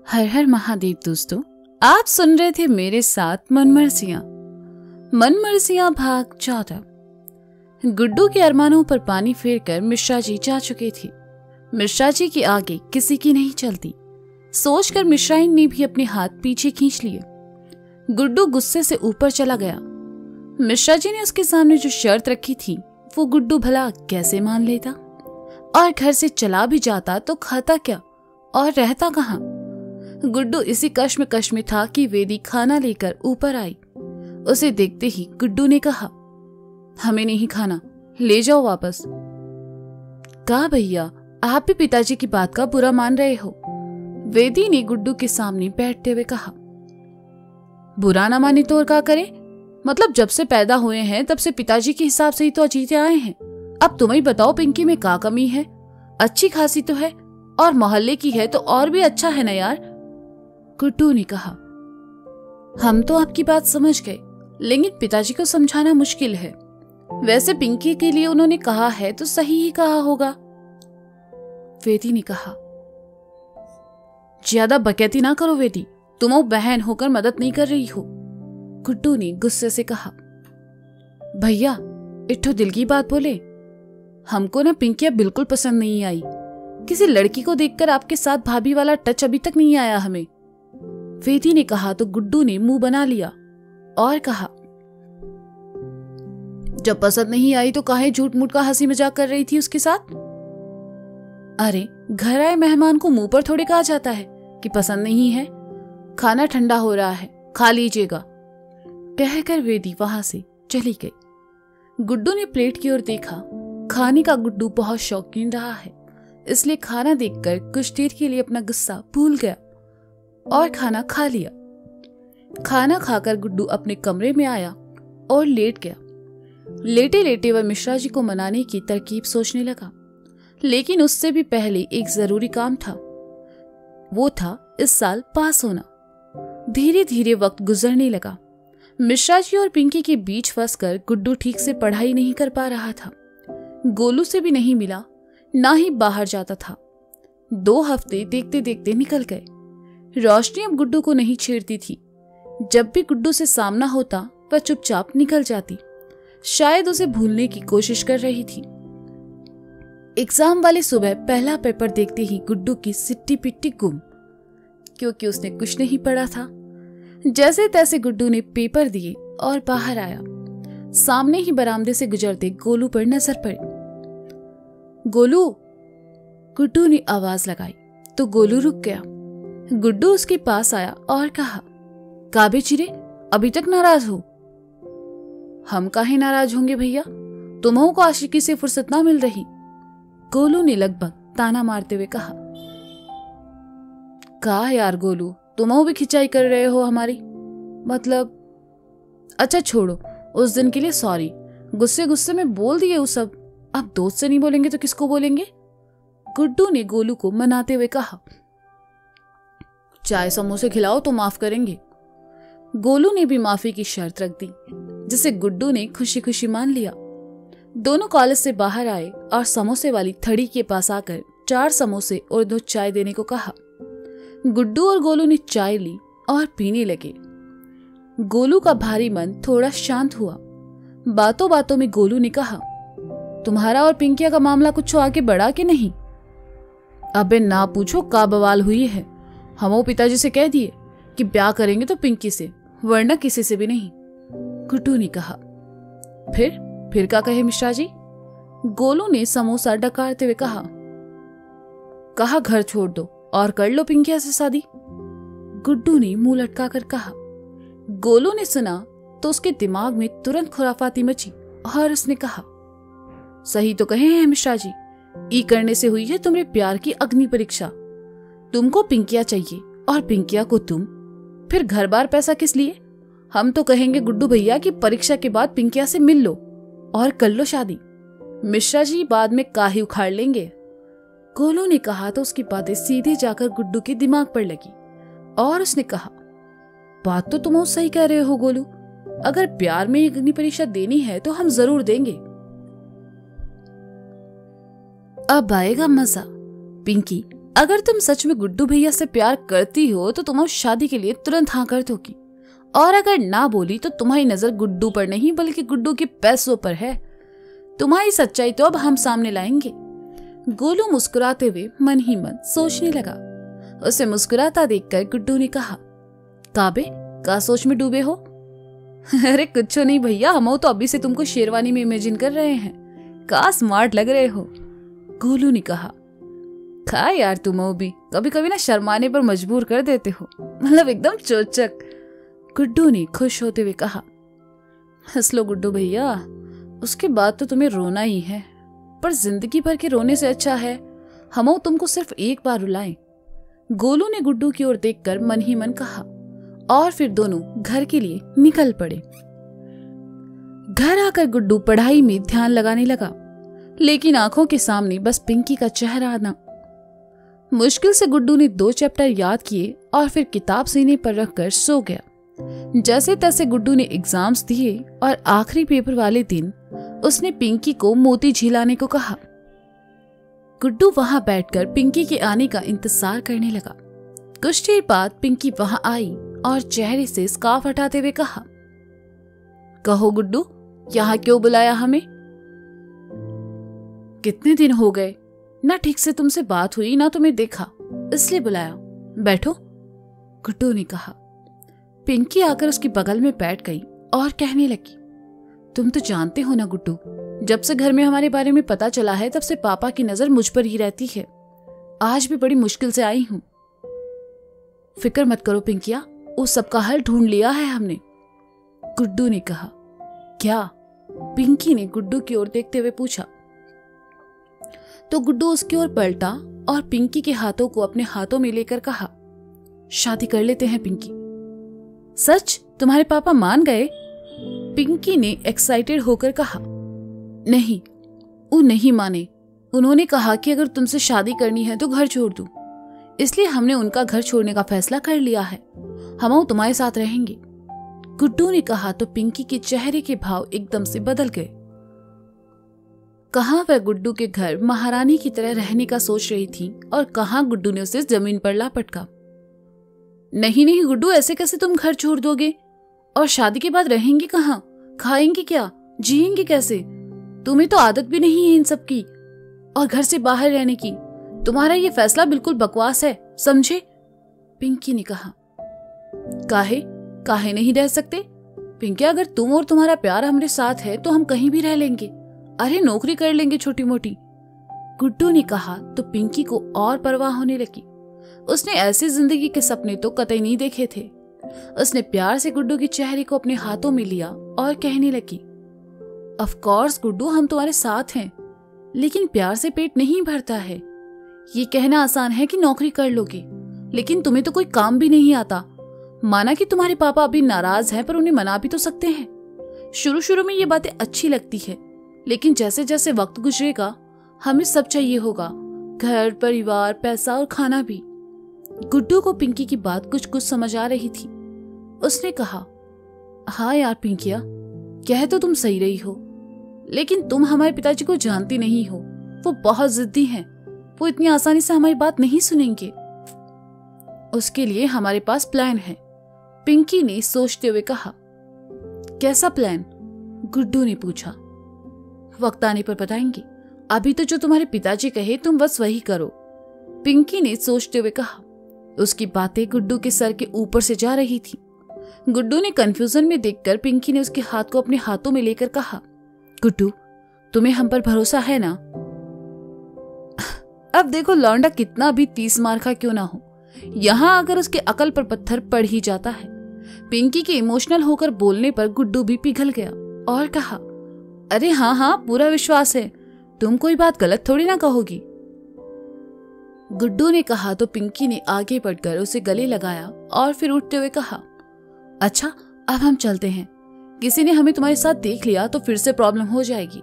हर हर महादेव। दोस्तों, आप सुन रहे थे मेरे साथ मनमर्जियां। मनमर्जियां भाग 14। गुड्डू के अरमानों पर पानी फेरकर मिश्रा जी जा चुके थे। मिश्रा जी के आगे किसी की नहीं चलती सोचकर मिश्राइन ने भी अपने हाथ पीछे खींच लिए। गुड्डू गुस्से से ऊपर चला गया। मिश्रा जी ने उसके सामने जो शर्त रखी थी वो गुड्डू भला कैसे मान लेता, और घर से चला भी जाता तो खाता क्या और रहता कहाँ। गुड्डू इसी कश्मकश में था कि वेदी खाना लेकर ऊपर आई। उसे देखते ही गुड्डू ने कहा, हमें नहीं खाना, ले जाओ वापस। कहा भैया, आप भी पिताजी की बात का बुरा मान रहे हो। वेदी ने गुड्डू के सामने बैठते हुए कहा। बुरा ना माने तो और क्या करे, मतलब जब से पैदा हुए हैं तब से पिताजी के हिसाब से ही तो अजीते आए हैं। अब तुम ही बताओ पिंकी में क्या कमी है। अच्छी खासी तो है और मोहल्ले की है तो और भी अच्छा है ना यार। गुड्डू ने कहा, हम तो आपकी बात समझ गए, लेकिन पिताजी को समझाना मुश्किल है। वैसे पिंकी के लिए उन्होंने कहा है तो सही ही कहा होगा। वेदी ने कहा, ज्यादा बकैती ना करो वेदी, तुम बहन होकर मदद नहीं कर रही हो। गुड्डू ने गुस्से से कहा, भैया इट्ठो दिल की बात बोले, हमको ना पिंकिया बिल्कुल पसंद नहीं आई। किसी लड़की को देखकर आपके साथ भाभी वाला टच अभी तक नहीं आया हमें। वेदी ने कहा तो गुड्डू ने मुंह बना लिया और कहा, जब पसंद नहीं आई तो काहे झूठ मूठ का हंसी मजाक कर रही थी उसके साथ। अरे घर आए मेहमान को मुंह पर थोड़े कहा जाता है कि पसंद नहीं है, खाना ठंडा हो रहा है, खा लीजिएगा। कहकर वेदी वहां से चली गई। गुड्डू ने प्लेट की ओर देखा। खाने का गुड्डू बहुत शौकीन रहा है, इसलिए खाना देखकर कुछ देर के लिए अपना गुस्सा भूल गया और खाना खा लिया। खाना खाकर गुड्डू अपने कमरे में आया और लेट गया। लेटे लेटे वह मिश्रा जी को मनाने की तरकीब सोचने लगा, लेकिन उससे भी पहले एक जरूरी काम था। वो था इस साल पास होना। धीरे धीरे वक्त गुजरने लगा। मिश्रा जी और पिंकी के बीच फंसकर गुड्डू ठीक से पढ़ाई नहीं कर पा रहा था। गोलू से भी नहीं मिला, ना ही बाहर जाता था। 2 हफ्ते देखते देखते निकल गए। रोशनी अब गुड्डू को नहीं छेड़ती थी। जब भी गुड्डू से सामना होता वह चुपचाप निकल जाती, शायद उसे भूलने की कोशिश कर रही थी। एग्जाम वाली सुबह पहला पेपर देखते ही गुड्डू की सिट्टी पिट्टी गुम, क्योंकि उसने कुछ नहीं पढ़ा था। जैसे तैसे गुड्डू ने पेपर दिए और बाहर आया। सामने ही बरामदे से गुजरते गोलू पर नजर पड़ी। गोलू, गुड्डू ने आवाज लगाई तो गोलू रुक गया। गुड्डू उसके पास आया और कहा, काबे चिरे, अभी तक नाराज हो? हम काहे नाराज होंगे भैया, तुम्हों को आशिकी से फुर्सत ना मिल रही। गोलू ने लगभग ताना मारते हुए कहा। कहा यार गोलू, तुम भी खिंचाई कर रहे हो हमारी, मतलब। अच्छा छोड़ो, उस दिन के लिए सॉरी, गुस्से गुस्से में बोल दिए वो सब। अब दोस्त से नहीं बोलेंगे तो किसको बोलेंगे? गुड्डू ने गोलू को मनाते हुए कहा। चाय समोसे खिलाओ तो माफ करेंगे। गोलू ने भी माफी की शर्त रख दी, जिसे गुड्डू ने खुशी खुशी मान लिया। दोनों कॉलेज से बाहर आए और समोसे वाली थड़ी के पास आकर 4 समोसे और 2 चाय देने को कहा। गुड्डू और गोलू ने चाय ली और पीने लगे। गोलू का भारी मन थोड़ा शांत हुआ। बातों बातों में गोलू ने कहा, तुम्हारा और पिंकिया का मामला कुछ आगे बढ़ा कि नहीं? अबे ना पूछो का बवाल हुई है। हम पिताजी से कह दिए कि ब्याह करेंगे तो पिंकी से, वरना किसी से भी नहीं। गुड्डू ने कहा। फिर क्या कहे मिश्रा जी? गोलू ने समोसा डकारते हुए कहा। कहा घर छोड़ दो और कर लो पिंकिया से शादी। गुड्डू ने मुंह लटका कर कहा। गोलू ने सुना तो उसके दिमाग में तुरंत खुराफाती मची और उसने कहा, सही तो कहे हैं मिश्रा जी, ई करने से हुई है तुम्हारे प्यार की अग्नि परीक्षा। तुमको पिंकिया चाहिए और पिंकिया को तुम, फिर घर बार पैसा किस लिए? हम तो कहेंगे गुड्डू भैया कि परीक्षा के बाद पिंकिया से मिल लो और कर लो शादी। मिश्रा जी बाद में काहे उखाड़ लेंगे। गोलू ने कहा तो उसकी बातें सीधे जाकर गुड्डू के दिमाग पर लगी और उसने कहा, बात तो तुम सही कह रहे हो गोलू, अगर प्यार में अग्नि परीक्षा देनी है तो हम जरूर देंगे। अब आएगा मजा। पिंकी अगर तुम सच में गुड्डू भैया से प्यार करती हो तो तुम उस शादी के लिए तुरंत हाँ कर दोगी, और अगर ना बोली तो तुम्हारी नजर गुड्डू पर नहीं बल्कि गुड्डू के पैसों पर है। तुम्हारी सच्चाई तो अब हम सामने लाएंगे। गोलू मुस्कुराते हुए मन ही मन सोचने लगा। उसे मुस्कुराता देखकर गुड्डू ने कहा, काबे का सोच में डूबे हो? अरे कुछ नहीं भैया, हम तो अभी से तुमको शेरवानी में इमेजिन कर रहे हैं। का स्मार्ट लग रहे हो, गोलू ने कहा। खा यार, तुम भी कभी कभी ना शर्माने पर मजबूर कर देते हो, मतलब एकदम चोचक, गुड्डू ने खुश होते हुए कहा। हंस लो गुड्डू भैया, उसके बाद तो तुम्हें रोना ही है, पर जिंदगी भर के रोने से अच्छा है हम तुमको सिर्फ एक बार रुलाएं। गोलू ने गुड्डू की ओर देखकर मन ही मन कहा, और फिर दोनों घर के लिए निकल पड़े। घर आकर गुड्डू पढ़ाई में ध्यान लगाने लगा, लेकिन आंखों के सामने बस पिंकी का चेहरा आना। मुश्किल से गुड्डू ने 2 चैप्टर याद किए और फिर किताब सीने पर रखकर सो गया। जैसे तैसे गुड्डू ने एग्जाम्स दिए और आखिरी पेपर वाले दिन उसने पिंकी को मोती झिलाने को कहा। गुड्डू वहां बैठकर पिंकी के आने का इंतजार करने लगा। कुछ देर बाद पिंकी वहां आई और चेहरे से स्कार्फ हटाते हुए कहा, कहो गुड्डू, यहाँ क्यों बुलाया हमें? कितने दिन हो गए, ना ठीक से तुमसे बात हुई ना तुम्हें देखा, इसलिए बुलाया। बैठो, गुड्डू ने कहा। पिंकी आकर उसके बगल में बैठ गई और कहने लगी, तुम तो जानते हो ना गुड्डू, जब से घर में हमारे बारे में पता चला है तब से पापा की नजर मुझ पर ही रहती है। आज भी बड़ी मुश्किल से आई हूं। फिक्र मत करो पिंकिया, उस सब का हल ढूंढ लिया है हमने, गुड्डू ने कहा। क्या? पिंकी ने गुड्डू की ओर देखते हुए पूछा। तो गुड्डू उसकी ओर पलटा और पिंकी के हाथों को अपने हाथों में लेकर कहा, शादी कर लेते हैं पिंकी। सच? तुम्हारे पापा मान गए? पिंकी ने एक्साइटेड होकर कहा। नहीं, वो नहीं माने। उन्होंने कहा कि अगर तुमसे शादी करनी है तो घर छोड़ दूं, इसलिए हमने उनका घर छोड़ने का फैसला कर लिया है। हम तुम्हारे साथ रहेंगे, गुड्डू ने कहा। तो पिंकी के चेहरे के भाव एकदम से बदल गए। कहां वह गुड्डू के घर महारानी की तरह रहने का सोच रही थी और कहां गुड्डू ने उसे जमीन पर ला पटका। नहीं नहीं गुड्डू, ऐसे कैसे तुम घर छोड़ दोगे? और शादी के बाद रहेंगे कहां? खाएंगे क्या? जिएंगे कैसे? तुम्हें तो आदत भी नहीं है इन सब की, और घर से बाहर रहने की। तुम्हारा ये फैसला बिल्कुल बकवास है, समझे? पिंकी ने कहा। काहे नहीं रह सकते पिंकी? अगर तुम और तुम्हारा प्यार हमारे साथ है तो हम कहीं भी रह लेंगे। अरे नौकरी कर लेंगे छोटी मोटी, गुड्डू ने कहा। तो पिंकी को और परवाह होने लगी। उसने ऐसी जिंदगी के सपने तो कतई नहीं देखे थे। उसने प्यार से गुड्डू के चेहरे को अपने हाथों में लिया और कहने लगी, ऑफ कोर्स गुड्डू, हम तुम्हारे साथ हैं, लेकिन प्यार से पेट नहीं भरता है। ये कहना आसान है कि नौकरी कर लोगे, लेकिन तुम्हें तो कोई काम भी नहीं आता। माना कि तुम्हारे पापा अभी नाराज हैं, पर उन्हें मना भी तो सकते हैं। शुरू शुरू में ये बातें अच्छी लगती है, लेकिन जैसे जैसे वक्त गुजरेगा हमें सब चाहिए होगा, घर, परिवार, पैसा और खाना भी। गुड्डू को पिंकी की बात कुछ कुछ समझ आ रही थी। उसने कहा, हाँ यार पिंकिया, कह तो तुम सही रही हो, लेकिन तुम हमारे पिताजी को जानती नहीं हो। वो बहुत जिद्दी हैं, वो इतनी आसानी से हमारी बात नहीं सुनेंगे। उसके लिए हमारे पास प्लान है, पिंकी ने सोचते हुए कहा। कैसा प्लान? गुड्डू ने पूछा। वक्त आने पर बताएंगे, अभी तो जो तुम्हारे पिताजी कहे तुम बस वही करो, पिंकी ने सोचते हुए कहा। उसकी बातें गुड्डू के सर के ऊपर से जा रही थी। गुड्डू ने कंफ्यूजन में देखकर पिंकी ने उसके हाथ को अपने हाथों में लेकर कहा, गुड्डू, तुम्हें हम पर भरोसा है ना? अब देखो लौंडा कितना भी 30 मार का क्यों ना हो, यहां अगर उसके अकल पर पत्थर पड़ ही जाता है। पिंकी के इमोशनल होकर बोलने पर गुड्डू भी पिघल गया और कहा, अरे हाँ, पूरा विश्वास है, तुम कोई बात गलत थोड़ी ना कहोगी, गुड्डू ने कहा। तो पिंकी ने आगे बढ़कर उसे गले लगाया और फिर उठते हुए कहा, अच्छा अब हम चलते हैं, किसी ने हमें तुम्हारे साथ देख लिया तो फिर से प्रॉब्लम हो जाएगी।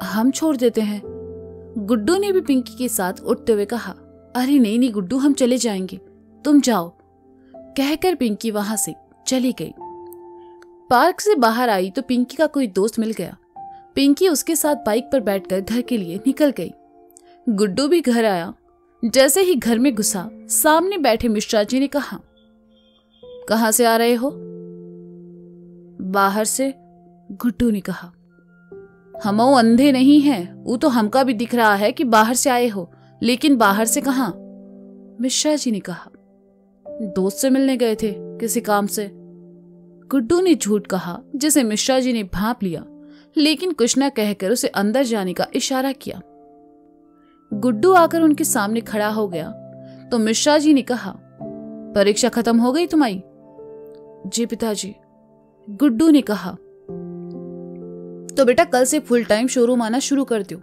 हम छोड़ देते हैं, गुड्डू ने भी पिंकी के साथ उठते हुए कहा। अरे नहीं गुड्डू, हम चले जाएंगे, तुम जाओ, कहकर पिंकी वहां से चली गई। पार्क से बाहर आई तो पिंकी का कोई दोस्त मिल गया। पिंकी उसके साथ बाइक पर बैठकर घर के लिए निकल गई। गुड्डू भी घर आया। जैसे ही घर में घुसा, सामने बैठे मिश्रा जी ने कहा, कहां से आ रहे हो? बाहर से, गुड्डू ने कहा। हम अंधे नहीं हैं, वो तो हमका भी दिख रहा है कि बाहर से आए हो, लेकिन बाहर से कहां? मिश्रा जी ने कहा, दोस्त से मिलने गए थे किसी काम से। गुड्डू ने झूठ कहा, जिसे मिश्रा जी ने भांप लिया, लेकिन कुछ न कहकर उसे अंदर जाने का इशारा किया। गुड्डू आकर उनके सामने खड़ा हो गया तो मिश्रा जी ने कहा, परीक्षा खत्म हो गई तुम्हारी? जी पिताजी, गुड्डू ने कहा। तो बेटा कल से फुल टाइम शोरूम आना शुरू कर दो।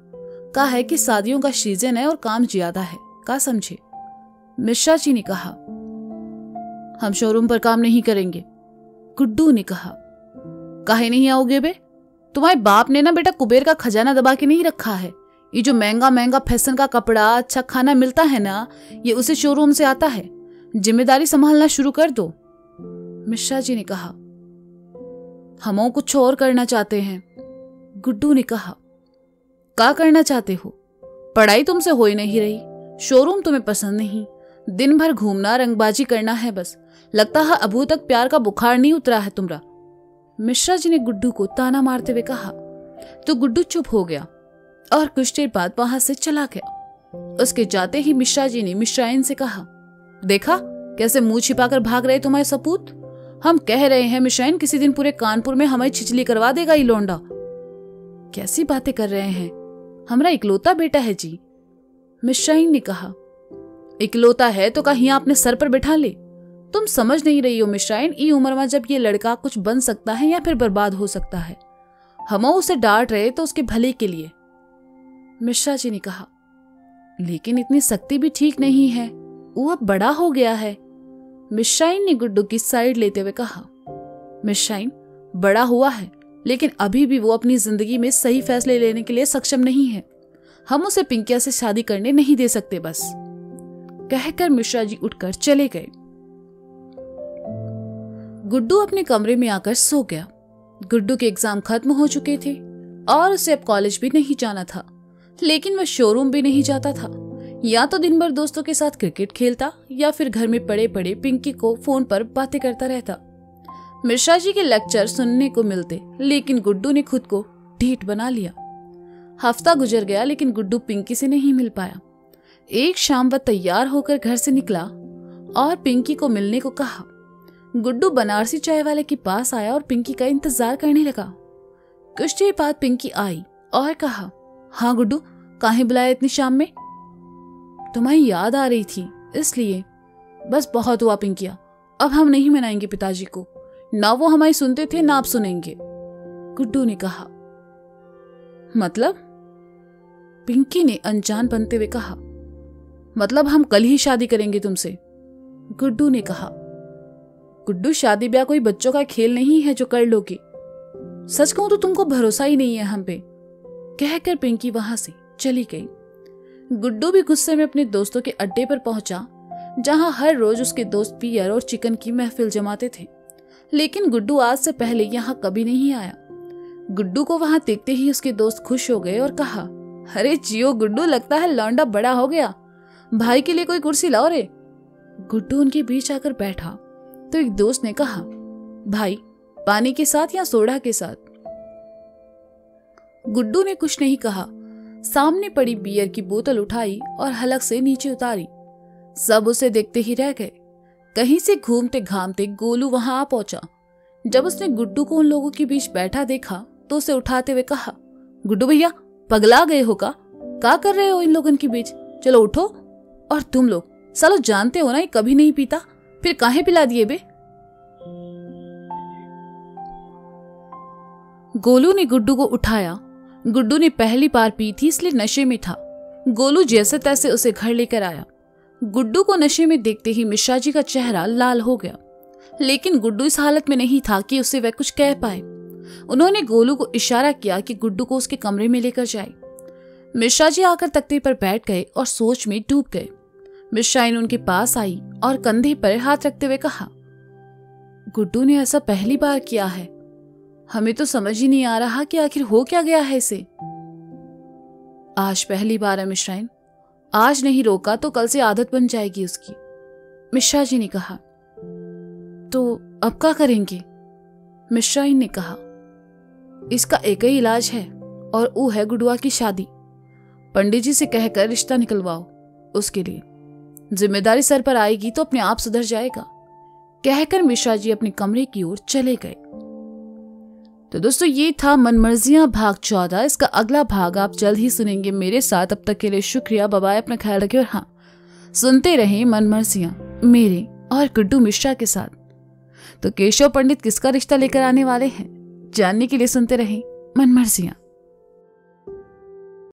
कहा है कि शादियों का सीजन है और काम ज्यादा है, का समझे? मिश्रा जी ने कहा। हम शोरूम पर काम नहीं करेंगे, गुड्डू ने कहा। काहे नहीं आओगे बे? तुम्हारे बाप ने ना बेटा कुबेर का खजाना दबा के नहीं रखा है। ये जो महंगा महंगा फैशन का कपड़ा, अच्छा खाना मिलता है ना, ये उसे शोरूम से आता है। जिम्मेदारी संभालना शुरू कर दो। मिश्रा जी ने कहा। हम कुछ और करना चाहते हैं, गुड्डू ने कहा। क्या करना चाहते हो? पढ़ाई तुमसे हो ही नहीं रही, शोरूम तुम्हें पसंद नहीं, दिन भर घूमना रंगबाजी करना है बस। लगता है अभी तक प्यार का बुखार नहीं उतरा है तुम्हारा। मिश्रा जी ने गुड्डू को ताना मारते हुए कहा। तो गुड्डू चुप हो गया और कुछ देर बाद वहां से चला गया। उसके जाते ही मिश्रा जी ने मिश्राइन से कहा, देखा कैसे मुंह छिपाकर भाग रहे तुम्हारे सपूत। हम कह रहे हैं मिश्राइन, किसी दिन पूरे कानपुर में हमारी छिचली करवा देगा ये लौंडा। कैसी बातें कर रहे हैं, हमारा इकलौता बेटा है जी, मिश्राइन ने कहा। इकलौता है तो कहीं अपने सर पर बैठा ले। तुम समझ नहीं रही हो मिश्राइन, ई उम्र में जब ये लड़का कुछ बन सकता है या फिर बर्बाद हो सकता है। हम उसे डांट रहे तो उसके भले के लिए, मिश्रा जी ने कहा। लेकिन इतनी सख्ती भी ठीक नहीं है, वो अब बड़ा हो गया है, मिश्राइन ने गुड्डू की साइड लेते हुए कहा। मिश्राइन बड़ा हुआ है, लेकिन अभी भी वो अपनी जिंदगी में सही फैसले लेने के लिए सक्षम नहीं है। हम उसे पिंकिया से शादी करने नहीं दे सकते बस, कहकर मिश्रा जी उठकर चले गए। गुड्डू अपने कमरे में आकर सो गया। गुड्डू के एग्जाम खत्म हो चुके थे और उसे अब कॉलेज भी नहीं जाना था, लेकिन वह शोरूम भी नहीं जाता था। या तो दिन भर दोस्तों के साथ क्रिकेट खेलता या फिर घर में पड़े पड़े पिंकी को फोन पर बातें करता रहता। मिश्रा जी के लेक्चर सुनने को मिलते, लेकिन गुड्डू ने खुद को ढीठ बना लिया। हफ्ता गुजर गया, लेकिन गुड्डू पिंकी से नहीं मिल पाया। एक शाम वह तैयार होकर घर से निकला और पिंकी को मिलने को कहा। गुड्डू बनारसी चाय वाले के पास आया और पिंकी का इंतजार करने लगा। कुछ देर बाद पिंकी आई और कहा, हाँ गुड्डू, काहे बुलाया इतनी शाम में? तुम्हारी याद आ रही थी इसलिए। बस बहुत हुआ पिंकिया, अब हम नहीं मनाएंगे पिताजी को, ना वो हमारी सुनते थे ना आप सुनेंगे, गुड्डू ने कहा। मतलब? पिंकी ने अनजान बनते हुए कहा। मतलब हम कल ही शादी करेंगे तुमसे, गुड्डू ने कहा। गुड्डू, शादी ब्याह कोई बच्चों का खेल नहीं है जो कर लोगे। सच कहूं तो तुमको भरोसा ही नहीं है हम पे, कहकर पिंकी वहां से चली गई। गुड्डू भी गुस्से में अपने दोस्तों के अड्डे पर पहुंचा, जहां हर रोज उसके दोस्त बियर और चिकन की महफिल जमाते थे। लेकिन गुड्डू आज से पहले यहां कभी नहीं आया। गुड्डू को वहां देखते ही उसके दोस्त खुश हो गए और कहा, अरे जियो गुड्डू, लगता है लौंडा बड़ा हो गया, भाई के लिए कोई कुर्सी लाओ रे। गुड्डू उनके बीच आकर बैठा तो एक दोस्त ने कहा, भाई पानी के साथ या सोडा के साथ? गुड्डू ने कुछ नहीं कहा, सामने पड़ी बियर की बोतल उठाई और हलक से नीचे उतारी। सब उसे देखते ही रह गए। कहीं से घूमते घामते गोलू वहां आ पहुंचा। जब उसने गुड्डू को उन लोगों के बीच बैठा देखा तो उसे उठाते हुए कहा, गुड्डू भैया पगला गए हो का कर रहे हो इन लोगों के बीच? चलो उठो। और तुम लोग सालो जानते हो ना ये कभी नहीं पीता, फिर काहे पिला दिए बे? गोलू ने गुड्डू को उठाया। गुड्डू ने पहली बार पी थी इसलिए नशे में था। गोलू जैसे तैसे उसे घर लेकर आया। गुड्डू को नशे में देखते ही मिश्रा जी का चेहरा लाल हो गया, लेकिन गुड्डू इस हालत में नहीं था कि उसे वह कुछ कह पाए। उन्होंने गोलू को इशारा किया कि गुड्डू को उसके कमरे में लेकर जाए। मिश्रा जी आकर तख्ते पर बैठ गए और सोच में डूब गए। मिश्राइन उनके पास आई और कंधे पर हाथ रखते हुए कहा, गुड्डू ने ऐसा पहली बार किया है, हमें तो समझ ही नहीं आ रहा कि आखिर हो क्या गया है इसे। आज पहली बार है मिश्राइन, आज नहीं रोका तो कल से आदत बन जाएगी उसकी। मिश्रा जी ने कहा। तो अब क्या करेंगे? मिश्रा जी ने कहा, इसका एक ही इलाज है और वो है गुडुआ की शादी। पंडित जी से कहकर रिश्ता निकलवाओ। उसके लिए जिम्मेदारी सर पर आएगी तो अपने आप सुधर जाएगा। कहकर मिश्रा जी अपने कमरे की ओर चले गए। तो दोस्तों ये था मनमर्जियां भाग 14। इसका अगला भाग आप जल्द ही सुनेंगे मेरे साथ। अब तक के लिए शुक्रिया, बाय बाय, अपना ख्याल रखें और हाँ, सुनते रहें मनमर्जियां मेरे और गुड्डू मिश्रा के साथ। तो केशव पंडित किसका रिश्ता लेकर आने वाले हैं जानने के लिए सुनते रहें मनमर्जियां।